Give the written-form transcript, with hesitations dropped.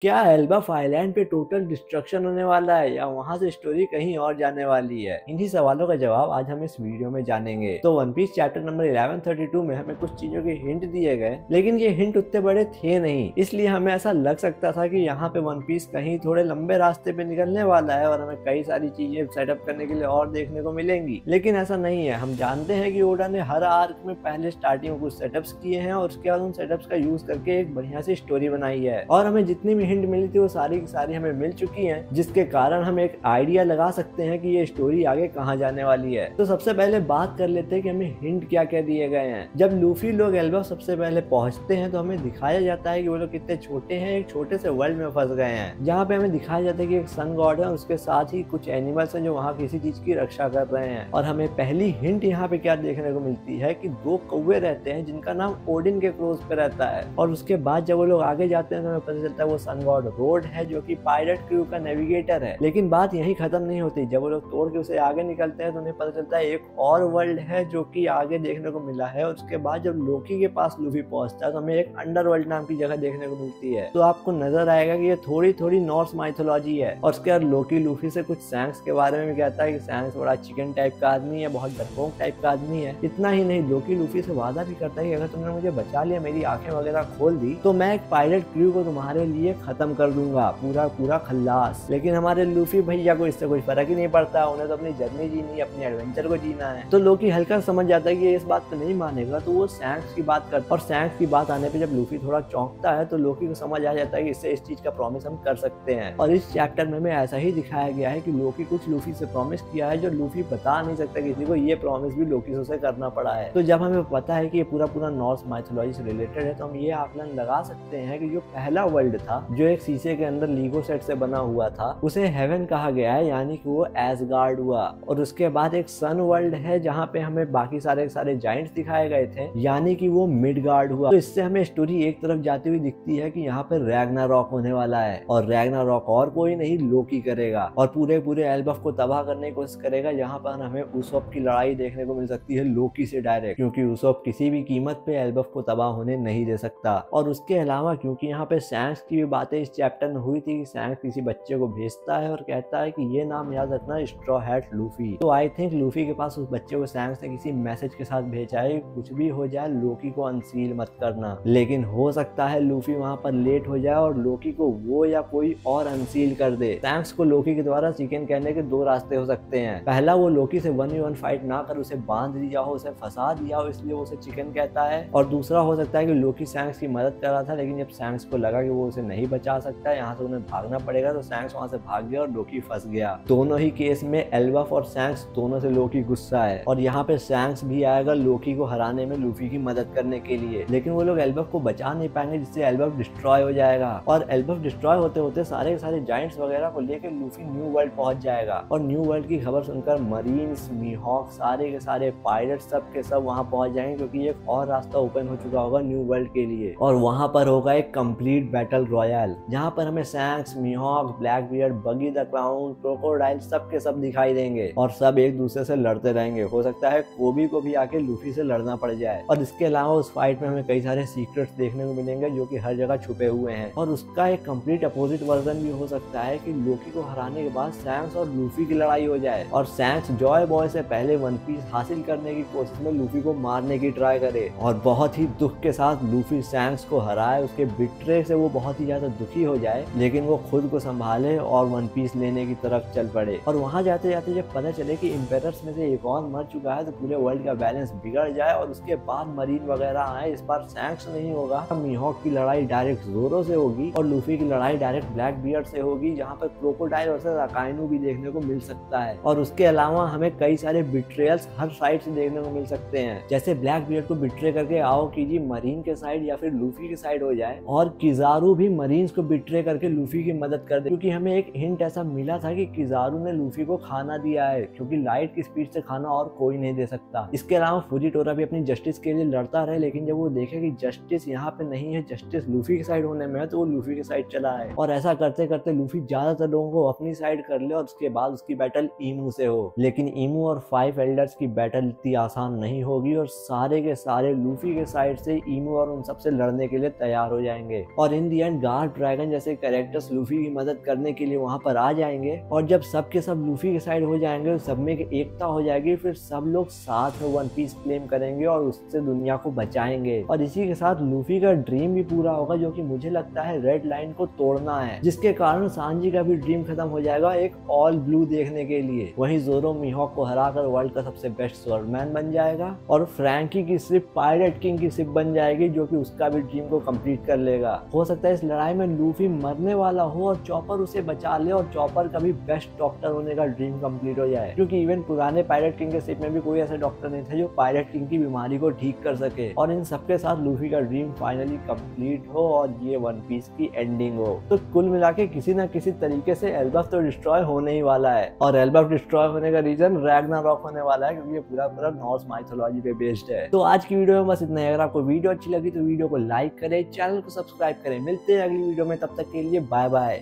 क्या एल्बफ आइलैंड पे total destruction होने वाला है या वहां से स्टोरी कहीं और जाने वाली है? इन्हीं सवालों का जवाब आज हम इस वीडियो में जानेंगे। तो वन पीस चैप्टर नंबर 1132 में हमें कुछ चीजों के हिंट दिए गए, लेकिन ये हिंट उतने बड़े थे नहीं, इसलिए हमें ऐसा लग सकता था कि यहाँ पे वन पीस कहीं थोड़े लंबे रास्ते पे निकलने वाला है और हमें कई सारी चीजें सेटअप करने के लिए और देखने को मिलेंगी। लेकिन ऐसा नहीं है। हम जानते हैं कि ओडा ने हर आर्क में पहले स्टार्टिंग में कुछ सेटअप्स किए हैं और उसके बाद उन सेटअप्स का यूज करके एक बढ़िया सी स्टोरी बनाई है और हमें जितनी भी हिंट मिली थी वो सारी की सारी हमें मिल चुकी हैं, जिसके कारण हम एक आइडिया लगा सकते हैं कि ये स्टोरी आगे कहाँ जाने वाली है। तो सबसे पहले बात कर लेते हैं कि हमें हिंट क्या क्या दिए गए हैं। जब लूफी लोग एल्बफ सबसे पहले पहुंचते हैं तो हमें दिखाया जाता है कि वो लोग कितने छोटे हैं, एक छोटे से वर्ल्ड में फंस गए हैं, जहाँ पे हमें दिखाया जाता है कि एक सन गॉड है, उसके साथ ही कुछ एनिमल्स हैं जो वहाँ किसी चीज की रक्षा कर रहे हैं। और हमें पहली हिंट यहाँ पे क्या देखने को मिलती है कि दो कौवे रहते हैं जिनका नाम ओडिन के क्रोज पे रहता है। और उसके बाद जब वो लोग आगे जाते हैं तो हमें पता चलता है वो सन गॉड रोड है जो कि पायलट क्रू का नेविगेटर है। लेकिन बात यही खत्म नहीं होती। जब वो लोग तोड़ के उसे आगे निकलते हैं तो उन्हें पता चलता है एक और वर्ल्ड है जो कि आगे देखने को मिला है। और उसके बाद जब लोकी के पास लूफी पहुंचता है तो हमें एक अंडरवर्ल्ड नाम की जगह देखने को मिलती है। तो आपको नजर आएगा कि ये थोड़ी थोड़ी नॉर्स माइथोलॉजी है। और उसके बाद लोकी लूफी से कुछ सैंक्स के बारे में भी कहता है कि सैंक्स बड़ा चिकन टाइप का आदमी है, बहुत डरपोक टाइप का आदमी है। इतना ही नहीं, लोकी लूफी से वादा भी करता है कि अगर तुमने मुझे बचा लिया, मेरी आंखें वगैरह खोल दी, तो मैं एक पायलट क्रू को तुम्हारे लिए खत्म कर दूंगा, पूरा पूरा खल्लास। लेकिन हमारे लूफी भैया को इससे कोई फर्क ही नहीं पड़ता, उन्हें तो अपनी जर्नी जीनी है, अपने एडवेंचर को जीना है। तो लोकी हल्का समझ जाता है कि ये इस बात पे नहीं मानेगा, तो वो सैंक्स की बात करता है। और सैंक्स की बात आने पे जब लूफी थोड़ा चौंकता है तो लोकी को समझ आ जाता है कि इससे इस चीज का प्रॉमिस हम कर सकते हैं। और इस चैप्टर में हमें ऐसा ही दिखाया गया है कि लोकी कुछ लूफी से प्रॉमिस किया है जो लूफी बता नहीं सकता किसी को। ये प्रॉमिस भी लोकी से उसे करना पड़ा है। तो जब हमें पता है कि ये पूरा पूरा नॉर्स माइथोलॉजी से रिलेटेड है तो हम ये आकलन लगा सकते हैं कि जो पहला वर्ल्ड था जो एक शीशे के अंदर लीगो सेट से बना हुआ था उसे हेवन कहा गया है, यानी कि वो एसगार्ड हुआ। और उसके बाद एक सन वर्ल्ड है जहाँ पे हमें बाकी सारे जाइंट्स दिखाए गए थे, यानी कि वो मिडगार्ड हुआ। तो इससे हमें स्टोरी एक तरफ जाती हुई दिखती है कि यहाँ पे रैग्नारॉक होने वाला है और रैग्नारॉक और कोई नहीं लोकी करेगा और पूरे पूरे एल्बफ को तबाह करने की कोशिश करेगा। यहाँ पर हमें उसॉप की लड़ाई देखने को मिल सकती है लोकी से डायरेक्ट, क्योंकि उसॉप किसी भी कीमत पे एल्बफ को तबाह होने नहीं दे सकता। और उसके अलावा क्योंकि यहाँ पे सैंक्स की भी बातें इस चैप्टर में हुई थी कि सैंक्स किसी बच्चे को भेजता है और कहता है कि ये नाम याद रखना, स्ट्रॉ हैट लूफी। तो आई थिंक लूफी के पास उस बच्चे को सैंक्स ने किसी मैसेज के साथ भेजा है, कुछ भी हो जाए लोकी को अनसील मत करना। लेकिन हो सकता है लूफी वहां पर लेट हो जाए और लोकी को वो या कोई और अनसील कर दे। सैंक्स को लोकी के द्वारा चिकन कहने के दो रास्ते हो सकते हैं। पहला, वो लोकी से 1v1 फाइट ना कर उसे बांध दिया हो, उसे फंसा दिया हो, इसलिए वो उसे चिकन कहता है। और दूसरा हो सकता है कि लोकी सैंक्स की मदद कर रहा था, लेकिन जब सैंक्स को लगा कि वो उसे नहीं बचा सकता, यहाँ से उन्हें भागना पड़ेगा, तो सैंक्स वहां से भाग गया और लोकी फंस गया। दोनों ही केस में एल्बफ और सैंक्स दोनों से लोकी गुस्सा है और यहाँ पे सैंक्स भी आएगा लोकी को हराने में लूफी की मदद करने के लिए। लेकिन वो लोग एल्बफ को बचा नहीं पाएंगे, जिससे एल्बफ डिस्ट्रॉय हो जाएगा। और एल्बफ डिस्ट्रॉय होते होते सारे के सारे जाइंट्स वगैरह को लेकर लूफी न्यू वर्ल्ड पहुंच जाएगा। और न्यू वर्ल्ड की खबर सुनकर मरीन्स, मीहॉक, सारे के सारे पायलट सब के सब वहां पहुंच जाएंगे, क्योंकि एक और रास्ता ओपन हो चुका होगा न्यू वर्ल्ड के लिए। और वहां पर होगा एक कंप्लीट बैटल रॉयल, जहां पर हमें सैंक्स, मीहॉक, ब्लैकबियर्ड, बगी द क्लाउन, क्रोकोडाइल सब के सब दिखाई देंगे और सब एक दूसरे से लड़ते रहेंगे। हो सकता है कोबी को भी आके लूफी से लड़ना पड़ जाए। और इसके अलावा उस फाइट में हमें कई सारे सीक्रेट्स देखने को मिलेंगे जो कि हर जगह छुपे हुए हैं। और उसका एक कंप्लीट अपोजिट वर्जन भी हो सकता है कि लोकी को हराने के बाद सैंक्स और लूफी की लड़ाई हो जाए और सैंक्स जॉय बॉय से पहले वन पीस हासिल करने की कोशिश में लूफी को मारने की ट्राई करे और बहुत ही दुख के साथ लूफी सैंक्स को हराए। उसके बिट्रे से वो बहुत ही ज्यादा दुखी हो जाए, लेकिन वो खुद को संभाले और वन पीस लेने की तरफ चल पड़े। और वहां जाते जाते जब पता चले कि इम्पेरर्स में से एक और मर चुका है तो पूरे वर्ल्ड का बैलेंस बिगड़ जाए और उसके बाद मरीन वगैरह आए। इस बार सैंक्स नहीं होगा, मीहॉक की लड़ाई डायरेक्ट जोरो से होगी और लूफी की लड़ाई डायरेक्ट ब्लैकबियर्ड से होगी, जहाँ पर क्रोकोडाइल वर्सेस अकाइनू भी देखने को मिल सकता है। और उसके अलावा हमें कई सारे बिट्रेयल्स हर साइड से देखने को मिल सकते हैं, जैसे ब्लैकबियर्ड को बिट्रे करके आओ कीजिए मरीन के साइड या फिर लूफी के साइड हो जाए, और किजारू भी मरीन्स को बिट्रे करके लूफी की मदद कर दे। क्योंकि हमें एक हिंट ऐसा मिला था कि किजारू ने लूफी को खाना दिया है, क्योंकि लाइट की स्पीड से खाना और कोई नहीं दे सकता। इसके अलावा फुजीटोरा भी अपनी जस्टिस के लिए लड़ता रहे, लेकिन जब वो देखे कि जस्टिस यहाँ पे नहीं है, जस्टिस लूफी की साइड होने में है, तो वो लूफी की साइड चला है। और ऐसा करते करते लूफी ज्यादातर लोगों को अपनी साइड कर ले और उसके बाद उसकी बैटल ईमू से हो। लेकिन ईमू और 5 एल्डर्स की बैटल इतनी आसान नहीं होगी और सारे के सारे लूफी के साइड से ईमू और उन सबसे लड़ने के लिए तैयार हो जाएंगे। और इन दी एंड गार्ड ड्रैगन जैसे कैरेक्टर्स लूफी की मदद करने के लिए वहाँ पर आ जाएंगे और जब सब के सब लूफी के साइड हो जाएंगे, सब में एकता हो जाएगी, फिर सब लोग साथ में वन पीस क्लेम करेंगे और उससे दुनिया को बचाएंगे। और इसी के साथ लूफी का ड्रीम भी पूरा होगा, जो कि मुझे लगता है रेड लाइन को तोड़ना है, जिसके कारण सांजी का भी ड्रीम खत्म हो जाएगा एक ऑल ब्लू देखने के लिए। वहीं जोरो मीहॉक को हराकर वर्ल्ड का सबसे बेस्ट स्वॉर्डमैन बन जाएगा और फ्रैंकी की सिर्फ पायरेट किंग की सिप बन जाएगी, जो कि उसका भी ड्रीम को कंप्लीट कर लेगा। हो सकता है इस लड़ाई में लूफी मरने वाला हो और चॉपर उसे बचा ले और चॉपर का भी बेस्ट डॉक्टर होने का ड्रीम कंप्लीट हो जाए, क्योंकि इवन पुराने पायरेट किंग के सिप में भी कोई ऐसा डॉक्टर नहीं था जो पायरेट किंग की बीमारी को ठीक कर सके। और इन सबके साथ लूफी का ड्रीम फाइनली कंप्लीट हो और ये वन पीस की एंडिंग हो। तो कुल मिला के किसी न किसी तरीके से एल्बफ तो डिस्ट्रॉय होने ही वाला है, और एल्बफ डिस्ट्रॉय होने का रीजन रैग्नारॉक होने वाला है, क्योंकि ये पूरा नॉर्स माइथोलॉजी पे बेस्ड है। तो आज की वीडियो में बस इतना ही। अगर आपको वीडियो अच्छी लगी तो वीडियो को लाइक करें, चैनल को सब्सक्राइब करें। मिलते हैं अगली वीडियो में, तब तक के लिए बाय बाय।